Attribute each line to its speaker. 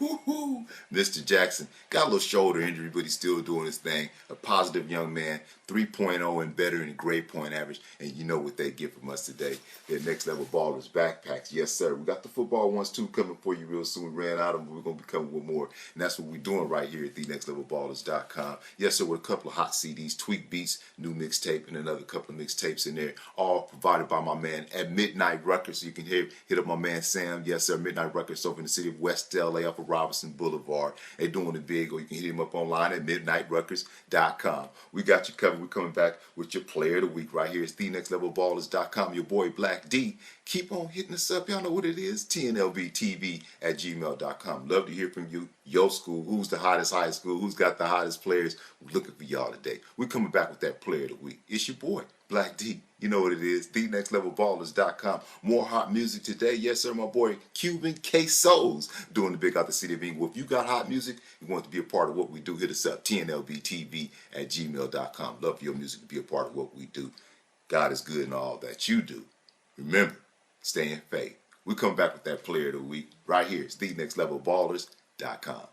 Speaker 1: Woo-hoo. Mr. Jackson got a little shoulder injury, but he's still doing his thing. A positive young man, 3.0 and better in grade point average. And you know what they get from us today. Their Next Level Ballers backpacks. Yes, sir. We got the football ones too coming for you real soon. We ran out of them, but we're going to be coming with more. And that's what we're doing right here at thenextlevelballers.com. Yes, sir, with a couple of hot CDs, Tweak Beats, new mixtape, and another couple of mixtapes in there. All provided by my man at Midnight Records. So you can hit up my man Sam. Yes, sir, Midnight Records over in the city of West LA off of Robinson Boulevard. They're doing it big, or you can hit him up online at midnightrecords.com. We got you covered. We're coming back with your player of the week right here. It's thenextlevelballers.com. Your boy Black D. Keep on hitting us up. Y'all know what it is. TNLBTV@gmail.com. Love to hear from you. Your school. Who's the hottest high school? Who's got the hottest players? We're looking for y'all today. We're coming back with that player of the week. It's your boy, Black D. You know what it is. TheNextLevelBallers.com. More hot music today. Yes, sir, my boy Cuban Quesos doing the big out the city of Inglewood. If you got hot music, you want to be a part of what we do, hit us up. TNLBTV@gmail.com. Love your music to be a part of what we do. God is good in all that you do. Remember, stay in faith. We come back with that player of the week right here. It's TheNextLevelBallers.com.